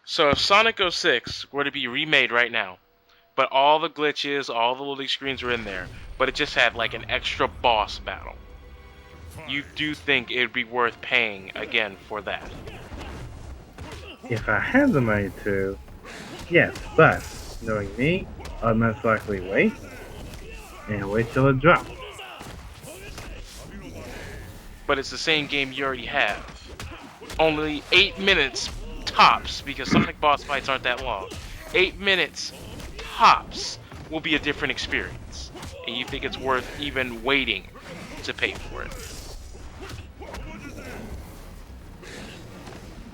So if Sonic 06 were to be remade right now, but all the glitches, all the loading screens were in there, but it just had like an extra boss battle, you do think it would be worth paying again for that? If I had the money to, yes, but knowing me, I'd most likely wait and wait till it drops. But it's the same game you already have. Only 8 minutes tops, because Sonic boss fights aren't that long. 8 minutes tops will be a different experience. And you think it's worth even waiting to pay for it?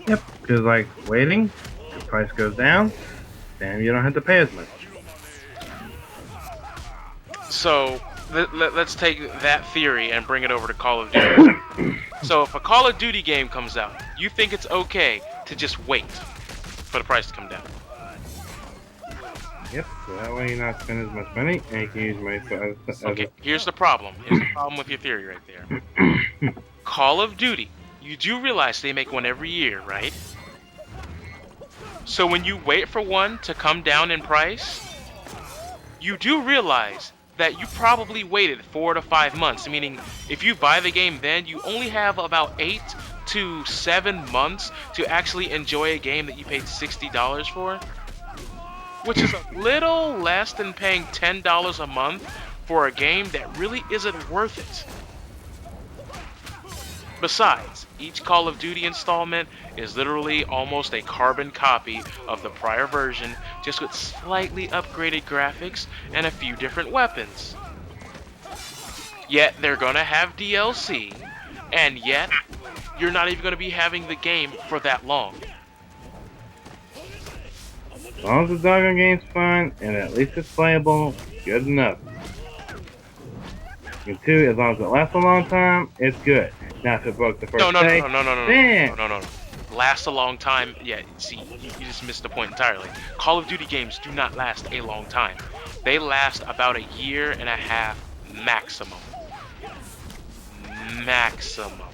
Yep, because like waiting, the price goes down, then you don't have to pay as much. So let's take that theory and bring it over to Call of Duty. So if a Call of Duty game comes out, you think it's okay to just wait for the price to come down? Yep, so that way you're not spending as much money and you can use money for Okay, here's the problem. Here's the problem with your theory right there. Call of Duty, you do realize they make one every year, right? So when you wait for one to come down in price, you do realize that you probably waited 4 to 5 months, meaning if you buy the game then, you only have about 8 to 7 months to actually enjoy a game that you paid $60 for, which is a little less than paying $10 a month for a game that really isn't worth it. Besides, each Call of Duty installment is literally almost a carbon copy of the prior version, just with slightly upgraded graphics and a few different weapons. Yet they're gonna have DLC, and yet you're not even gonna be having the game for that long. As long as the doggone game's fun and at least it's playable, good enough. And two, as long as it lasts a long time, it's good. Now if it broke the first day, then No. Last a long time. Yeah, see, you just missed the point entirely. Call of Duty games do not last a long time. They last about a year and a half maximum. Maximum.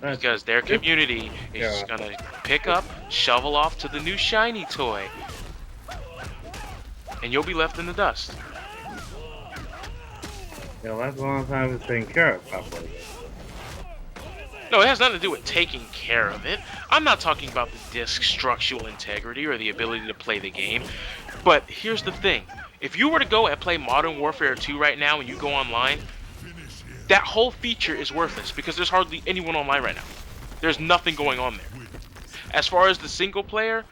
Because their community is gonna pick up, shovel off to the new shiny toy, and you'll be left in the dust. it'll last a long time if it's taken care of properly. No, it has nothing to do with taking care of it. I'm not talking about the disc's structural integrity or the ability to play the game. But here's the thing. If you were to go and play Modern Warfare 2 right now and you go online, that whole feature is worthless because there's hardly anyone online right now. There's nothing going on there. As far as the single player,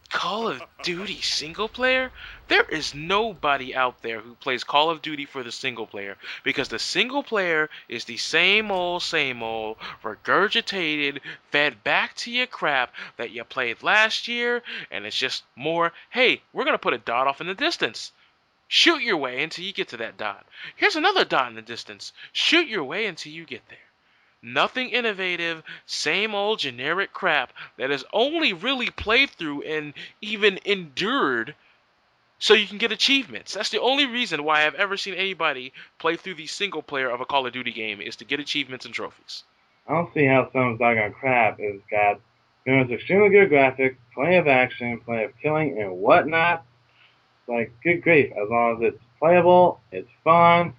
Call of Duty single player? There is nobody out there who plays Call of Duty for the single player because the single player is the same old, regurgitated, fed back to you crap that you played last year, and it's just more, hey, we're going to put a dot off in the distance. Shoot your way until you get to that dot. Here's another dot in the distance. Shoot your way until you get there. Nothing innovative, same old generic crap that is only really played through and even endured so you can get achievements. That's the only reason why I've ever seen anybody play through the single player of a Call of Duty game is to get achievements and trophies. I don't see how some doggone crap has got extremely good graphics, plenty of action, plenty of killing and whatnot. Like good grief, as long as it's playable, it's fun.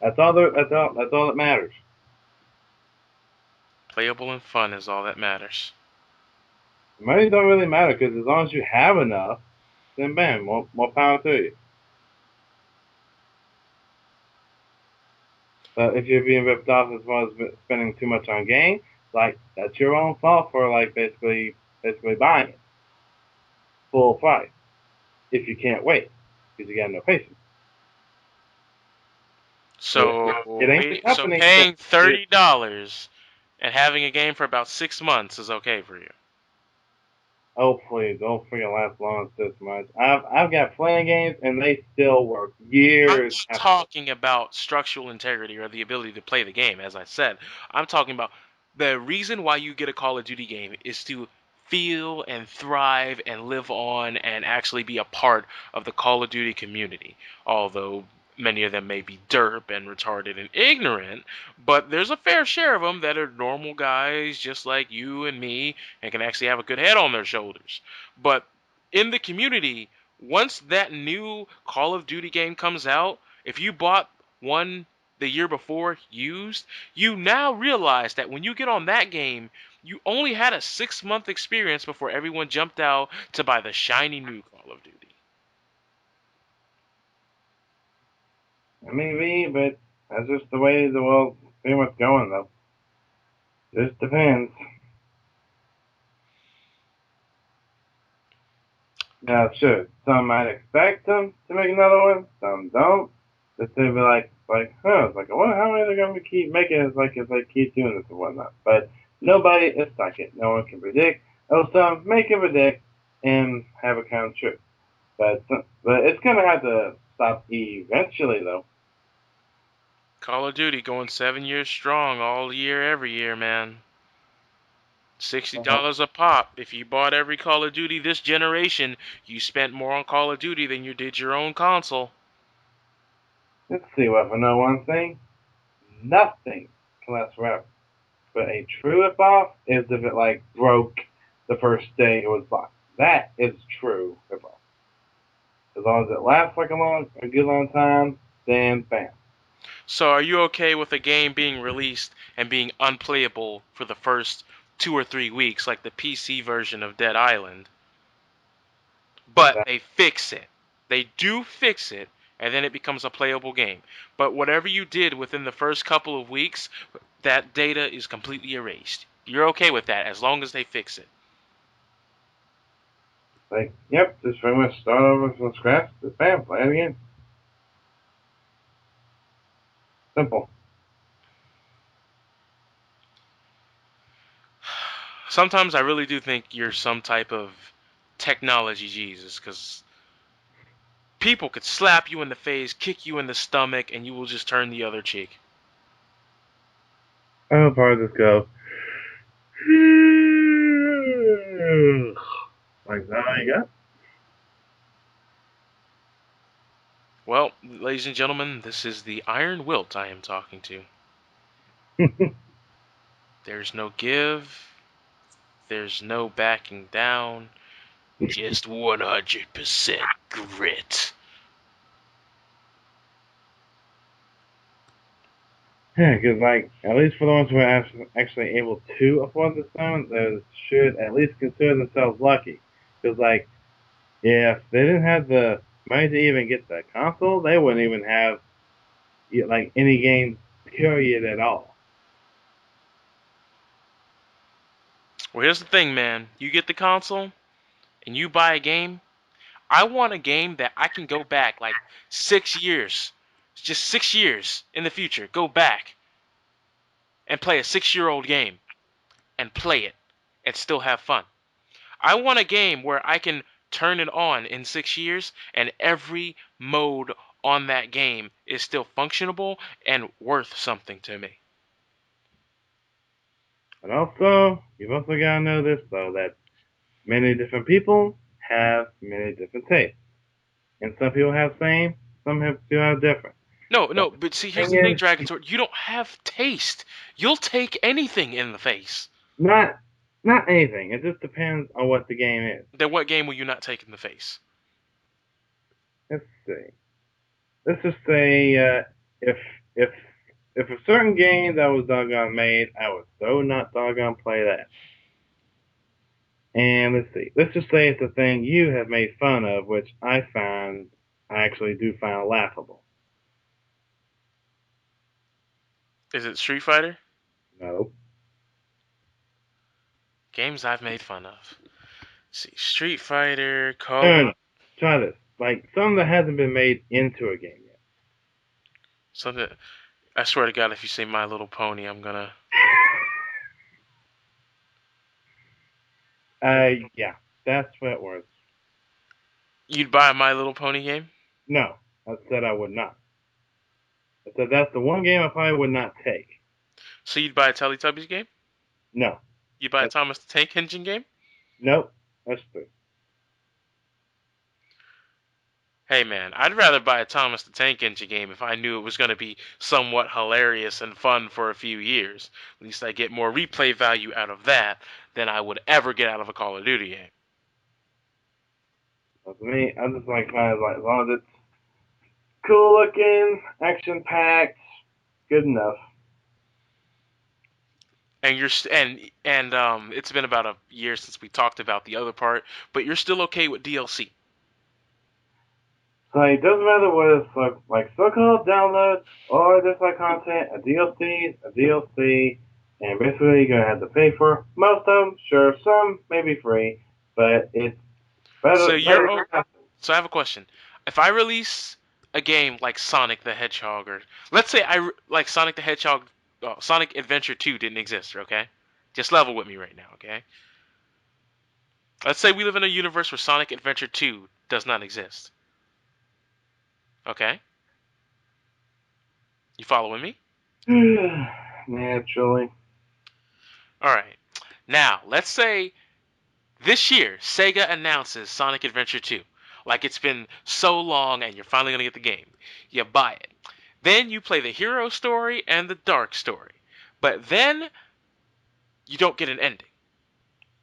That's all that matters. Playable and fun is all that matters. Money don't really matter because as long as you have enough, then bam, more power to you. But if you're being ripped off as far as spending too much on games, like that's your own fault for like basically buying it full price if you can't wait because you got no patience. So, it ain't the so company paying $30 and having a game for about 6 months is okay for you. Oh please, don't freaking last long as this much. I've got plenty of games and they still work years. I'm not talking about structural integrity or the ability to play the game, as I said. I'm talking about the reason why you get a Call of Duty game is to feel and thrive and live on and actually be a part of the Call of Duty community. Although Many of them may be derp and retarded and ignorant, but there's a fair share of them that are normal guys just like you and me and can actually have a good head on their shoulders. But in the community, once that new Call of Duty game comes out, if you bought one the year before used, you now realize that when you get on that game, you only had a 6-month experience before everyone jumped out to buy the shiny new Call of Duty. Maybe, but that's just the way the world's pretty much going, though. Just depends. Now, sure, some might expect them to make another one, some don't. But they'd be like, I wonder how many they're going to keep making it, like, if they keep doing this and whatnot. But nobody is like it. No one can predict. Oh, some may can predict and have it come true. But it's going to have to stop eventually, though. Call of Duty going 7 years strong all year, every year, man. Uh, $60 a pop. If you bought every Call of Duty this generation, you spent more on Call of Duty than you did your own console. let's see what I know one thing. Nothing can last forever. But a true rip-off is if it, like, broke the first day it was bought. That is true rip-off. As long as it lasts like a good long time, then bam. So are you okay with a game being released and being unplayable for the first 2 or 3 weeks, like the PC version of Dead Island? But That they fix it. They do fix it, and then it becomes a playable game. But whatever you did within the first couple of weeks, that data is completely erased. You're okay with that as long as they fix it. like, yep, just pretty much start over from scratch. Just bam, play it again. Simple. Sometimes I really do think you're some type of technology Jesus, because people could slap you in the face, kick you in the stomach, and you will just turn the other cheek. I'll probably just go like that. You got. Well, ladies and gentlemen, this is the Iron Wilt I am talking to. There's no give, there's no backing down, just 100% grit. Yeah, because like at least for the ones who are actually able to afford the stone, they should at least consider themselves lucky. Because like, yeah, if they didn't have the money to even get the console, they wouldn't even have like any game period at all. Well, here's the thing, man. You get the console and you buy a game. I want a game that I can go back like 6 years, just 6 years in the future, go back and play a 6-year-old game and play it and still have fun. I want a game where I can turn it on in 6 years and every mode on that game is still functionable and worth something to me. And also, you've also got to know this though that many different people have many different tastes, and some people have same, people have different. No, But no, but see, the here's thing the thing, is, Dragonzord. You don't have taste. You'll take anything in the face. not not anything. It just depends on what the game is. Then what game will you not take in the face? Let's see. Let's just say if if if a certain game that was doggone made, I would so not doggone play that. And let's see. Let's just say it's a thing you have made fun of, which I actually do find laughable. Is it Street Fighter? No. Games I've made fun of. Let's see, Street Fighter, No, Call no, of no. Try this. Like something that hasn't been made into a game yet. something. I swear to God, if you say My Little Pony, I'm gonna. Yeah, that's what it was. You'd buy a My Little Pony game? No, I said I would not. I said that's the one game I probably would not take. So you'd buy a Teletubbies game? No, You'd buy a that's Thomas the Tank Engine game? nope. That's three. Hey man, I'd rather buy a Thomas the Tank Engine game if I knew it was going to be somewhat hilarious and fun for a few years. At least I get more replay value out of that than I would ever get out of a Call of Duty game. But for me, I just like kind of like as long as it's cool looking, action packed, good enough. And you're it's been about a year since we talked about the other part, but you're still okay with DLC. So it doesn't matter whether it's like so-called downloads or just like content, a DLC, a DLC, and basically you're gonna have to pay for most of them. Sure, some may be free, but it's So better. you're so I have a question. If I release a game like Sonic the Hedgehog, or let's say like Sonic the Hedgehog, Sonic Adventure 2 didn't exist, okay? Just level with me right now, okay? Let's say we live in a universe where Sonic Adventure 2 does not exist, okay? You following me? Naturally. All right. Now, let's say this year Sega announces Sonic Adventure 2. Like it's been so long and you're finally going to get the game. You buy it. Then you play the hero story and the dark story. But then you don't get an ending.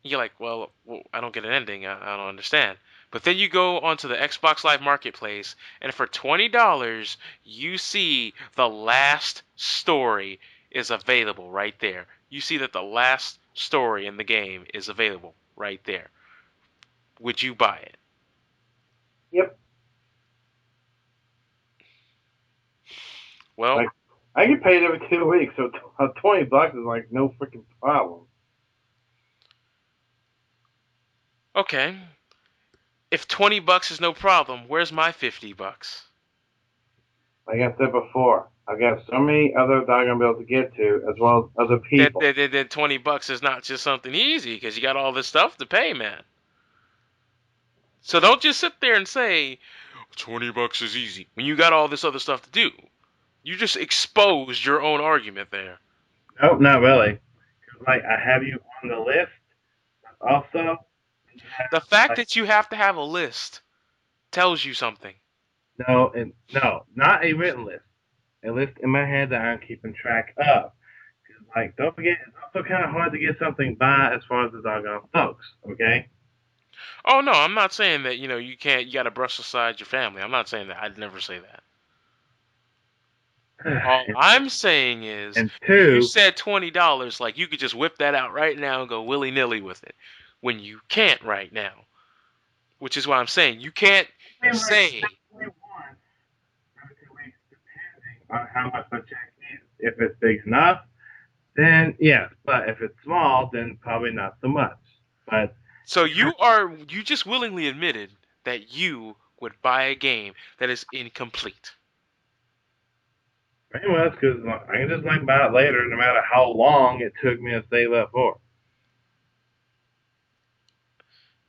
You're like, well, I don't get an ending. I don't understand. But then you go onto the Xbox Live Marketplace, and for $20, you see the last story is available right there. You see that the last story in the game is available right there. Would you buy it? Yep. Well, Like I get paid every 2 weeks, so $20 is like no freaking problem. okay. If $20 is no problem, where's my $50? Like I said before, I got so many other that I'm gonna be able to get to, as well as other That, people. that, that, that $20 is not just something easy because you got all this stuff to pay, man. So don't just sit there and say $20 is easy when you got all this other stuff to do. You just exposed your own argument there. Nope, not really. Like I have you on the list. Also, you The have fact like that you have to have a list tells you something. no, and no, not a written list. A list in my head that I'm keeping track of. Like, don't forget, it's also kind of hard to get something by as far as the doggone folks. Okay. Oh no, I'm not saying that, you can't, you got to brush aside your family. I'm not saying that. I'd never say that. All and, I'm saying is and you two, said $20, like you could just whip that out right now and go willy-nilly with it when you can't right now. Which is why I'm saying you can't maybe like say, once every 2 weeks, depending on how much the check is. If it's big enough, then yes. But if it's small, then probably not so much. But so you just willingly admitted that you would buy a game that is incomplete. pretty much, because I can just like buy it later, no matter how long it took me to save up for.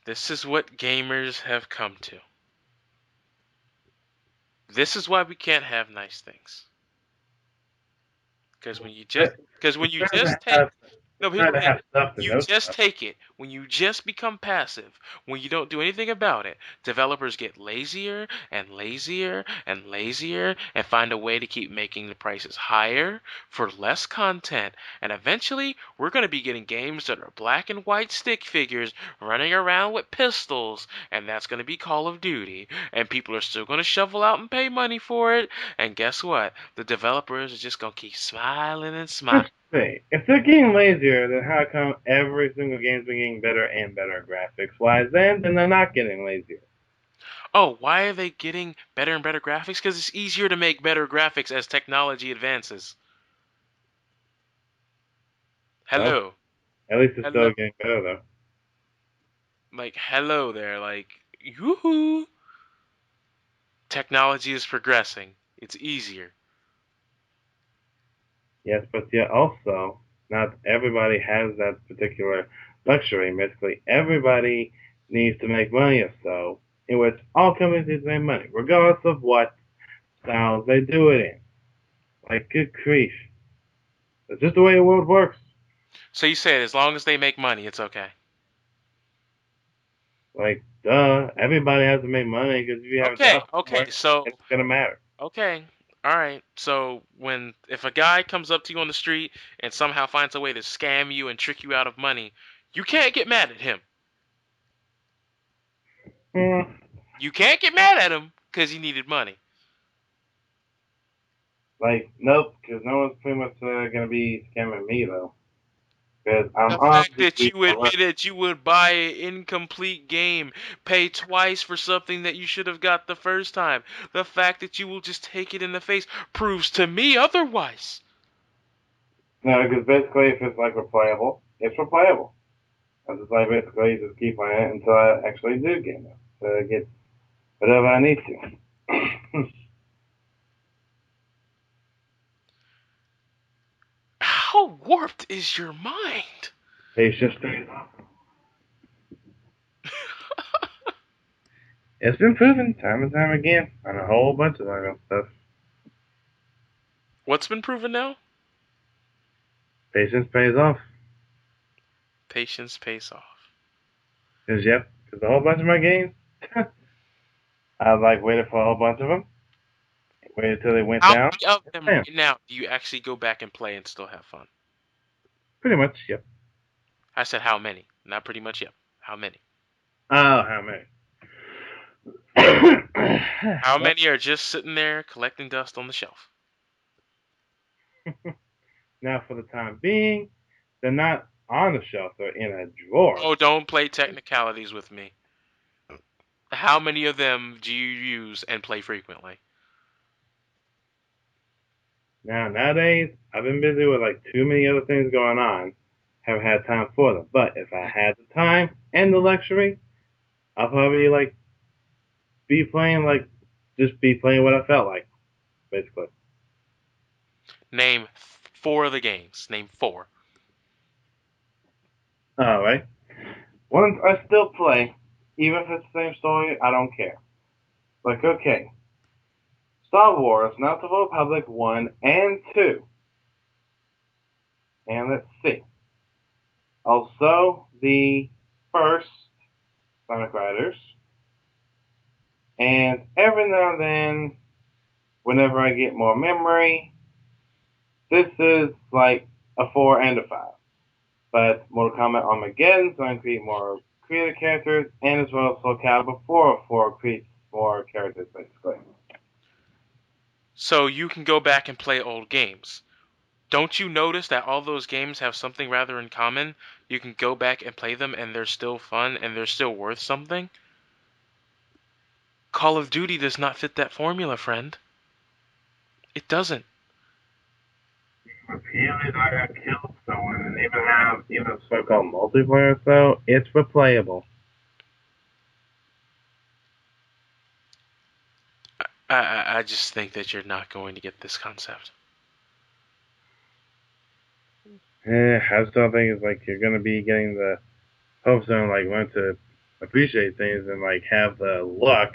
This is what gamers have come to. This is why we can't have nice things. Because when you just But because when it's you better to just take have no, but it's here's better the to thing. have stuff than You no just stuff. take it. When you just become passive, when you don't do anything about it, developers get lazier and lazier and lazier and find a way to keep making the prices higher for less content. And eventually, we're going to be getting games that are black and white stick figures running around with pistols, and that's going to be Call of Duty. And people are still going to shovel out and pay money for it. And guess what? The developers are just going to keep smiling and smiling. Let's see. If they're getting lazier, then how come every single game's been getting better and better graphics wise then they're not getting lazier? Oh, why are they getting better and better graphics? Because it's easier to make better graphics as technology advances. Well, Hello. at least it's Hello. still getting better though. Like, hello there. Like, yoo-hoo. Technology is progressing. It's easier. Yes, but yet also not everybody has that particular luxury. Basically everybody needs to make money or so, in which all companies need to make money, regardless of what styles they do it in. Like good grief. It's just the way the world works. So you said as long as they make money, it's okay. Like, duh, everybody has to make money because if you have a Okay, job okay, somewhere, so it's gonna matter. okay, all right. So if a guy comes up to you on the street and somehow finds a way to scam you and trick you out of money, you can't get mad at him. Hmm. You can't get mad at him because he needed money. Like, nope, because no one's pretty much gonna be scamming me though. Because I'm The fact obviously that you alert. admitted you would buy an incomplete game, pay twice for something that you should have got the first time, the fact that you will just take it in the face proves to me otherwise. No, because basically, if it's like replayable, it's replayable. I just like basically just keep playing it until I actually do get it. So I get whatever I need to. How warped is your mind? Patience. It's been proven time and time again on a whole bunch of other stuff. What's been proven now? Patience pays off. Patience pays off. Because, yep, because a whole bunch of my games, I like waited for a whole bunch of them, waited till they went How down, many of them bam, right now do you actually go back and play and still have fun? pretty much, yep. I said how many, not pretty much yep. How many? Oh, how many? How Well, many are just sitting there collecting dust on the shelf? now for the time being, they're not on the shelf, they're in a drawer. Oh, don't play technicalities with me. How many of them do you use and play frequently? Now, nowadays, I've been busy with like too many other things going on, haven't had time for them. But if I had the time and the luxury, I'll probably like be playing like just be playing what I felt like, basically. Name four of the games. Name four. All right. Ones I still play, even if it's the same story, I don't care. Like, okay, Star Wars, Knights of the Republic 1 and 2. And let's see. Also, the first Sonic Riders. And every now and then, whenever I get more memory, this is like a 4 and a 5. But Mortal Kombat Armageddon, so I can create more creative characters, and as well as Soul Calibur 4 creates more characters, basically. So you can go back and play old games. Don't you notice that all those games have something rather in common? You can go back and play them and they're still fun and they're still worth something? Call of Duty does not fit that formula, friend. It doesn't. Repeatedly I got killed someone and even have even so-called multiplayer so it's replayable. I just think that you're not going to get this concept. I still think it's like you're gonna be getting the hopes and like learn to appreciate things and like have the luck.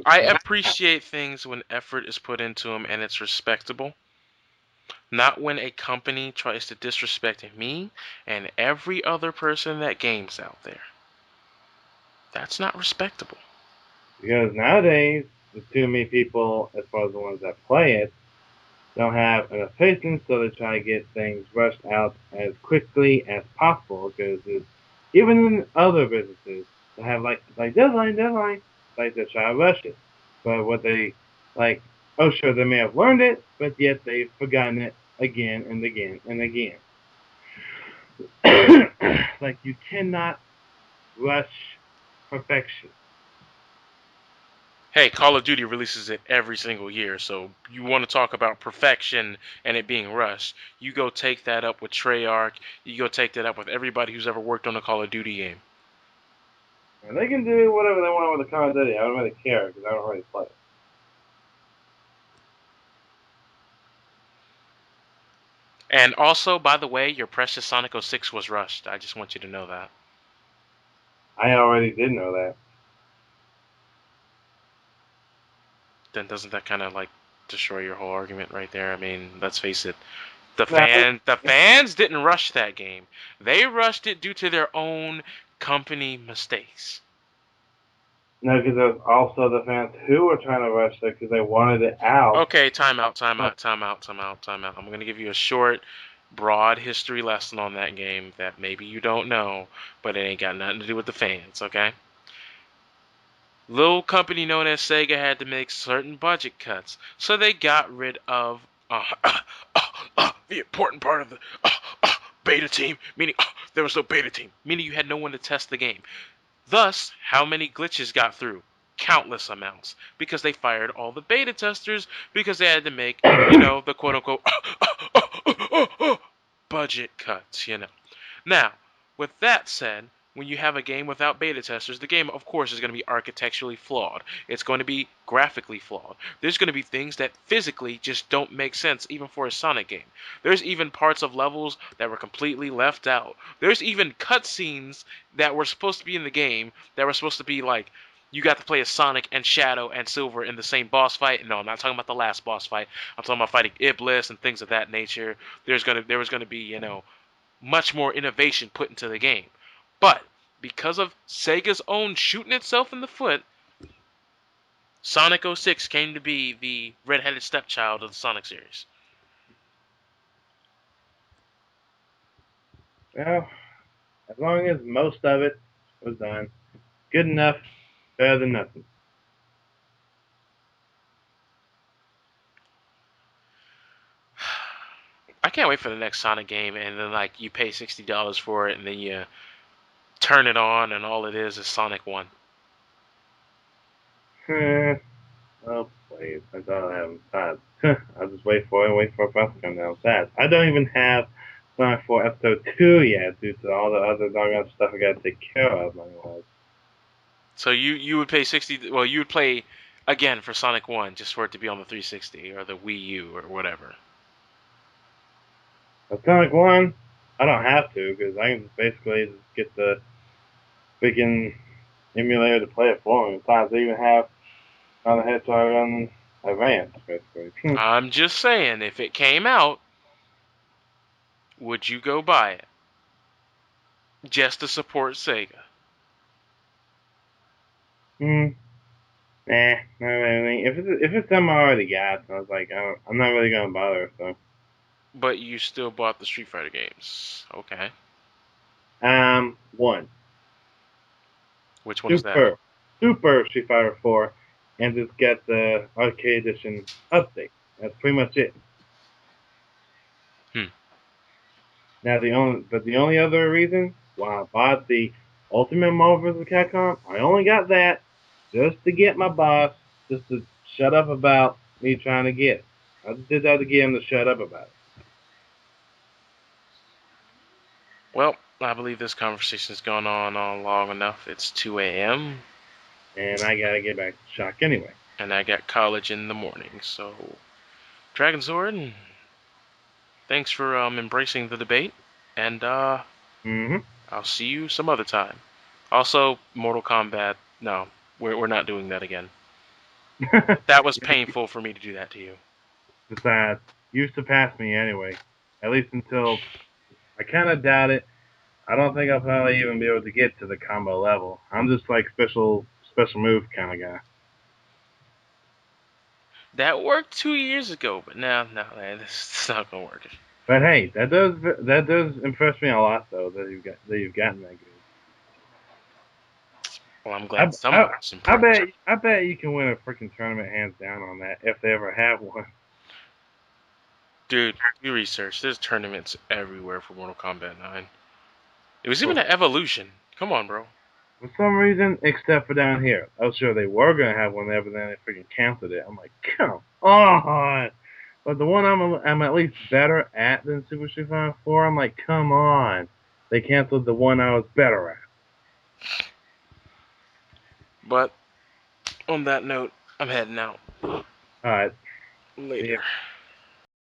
I appreciate things when effort is put into them and it's respectable. Not when a company tries to disrespect me and every other person that games out there. That's not respectable. Because nowadays, the too many people, as far as the ones that play it, don't have enough patience, so they try to get things rushed out as quickly as possible. Because even in other businesses, they have like deadline, like they try to rush it. But what they like, oh sure, they may have learned it, but yet they've forgotten it again and again and again. Like you cannot rush perfection. Hey, Call of Duty releases it every single year, so you want to talk about perfection and it being rushed. You go take that up with Treyarch. You go take that up with everybody who's ever worked on a Call of Duty game. And they can do whatever they want with the Call of Duty. I don't really care because I don't really play it. And also, by the way, your precious Sonic 06 was rushed. I just want you to know that. I already did know that. Then doesn't that kind of like destroy your whole argument right there? I mean, let's face it. Now, The fans didn't rush that game. They rushed it due to their own company mistakes. No, because there's also the fans who were trying to rush it because they wanted it out. Okay, time out, time out, time out, time out, time out. I'm going to give you a short, broad history lesson on that game that maybe you don't know, but it ain't got nothing to do with the fans, okay? Little company known as Sega had to make certain budget cuts, so they got rid of the important part of the beta team, meaning there was no beta team, meaning you had no one to test the game. Thus, how many glitches got through? Countless amounts, because they fired all the beta testers because they had to make, the quote unquote budget cuts. Now, with that said, when you have a game without beta testers, the game, of course, is going to be architecturally flawed. It's going to be graphically flawed. There's going to be things that physically just don't make sense, even for a Sonic game. There's even parts of levels that were completely left out. There's even cutscenes that were supposed to be in the game that were supposed to be like, you got to play as Sonic and Shadow and Silver in the same boss fight. No, I'm not talking about the last boss fight. I'm talking about fighting Iblis and things of that nature. There was gonna be, much more innovation put into the game. But because of Sega's own shooting itself in the foot, Sonic 06 came to be the redheaded stepchild of the Sonic series. Well, as long as most of it was done, good enough, better than nothing. I can't wait for the next Sonic game, and then like you pay $60 for it, and then you turn it on, and all it is Sonic 1. Oh, please. I don't have time. I'll just wait for it and wait for a bus to come down. Sad. I don't even have Sonic 4 Episode 2 yet due to all the other doggone stuff I gotta take care of, otherwise. So you would pay 60. Well, you would play again for Sonic 1 just for it to be on the 360 or the Wii U or whatever. But Sonic 1, I don't have to because I can basically just get the freaking emulator to play it for me. Besides, they even have on the Hedgehog on Advance, basically. I'm just saying, if it came out, would you go buy it just to support Sega? Hmm. Nah, not really. If it's something I already got, so I was like, I'm not really gonna bother. So, But you still bought the Street Fighter games. Okay. one Which one is that? Super Street Fighter 4, and just get the arcade edition update. That's pretty much it. Hmm. Now the only other reason why I bought the Ultimate Marvel vs. Capcom, I only got that just to get my boss just to shut up about me trying to get it. I just did that to get him to shut up about it. Well, I believe this conversation has gone on long enough. It's 2 a.m. And I gotta get back to Shock anyway. and I got college in the morning. So, Dragonzord, thanks for embracing the debate, and Mm-hmm. I'll see you some other time. Also, Mortal Kombat. No, we're not doing that again. That was painful for me to do that to you. Besides, you surpassed me anyway. At least until I kind of doubt it. I don't think I'll probably even be able to get to the combo level. I'm just like special move kind of guy. That worked 2 years ago, but now, no, man, this is not gonna work. But hey, that does impress me a lot though that you've gotten that good. Well, I'm I glad I somebody's impressed. I bet you can win a freaking tournament hands down on that if they ever have one. Dude, do research. There's tournaments everywhere for Mortal Kombat 9. It was even For, an evolution. Come on, bro. for some reason, except for down here, I was sure they were gonna have one there, but then they freaking canceled it. I'm like, come on. But the one I'm at least better at than Super Street Fighter 4, I'm like, come on. They canceled the one I was better at. But on that note, I'm heading out. All right, see ya. Later.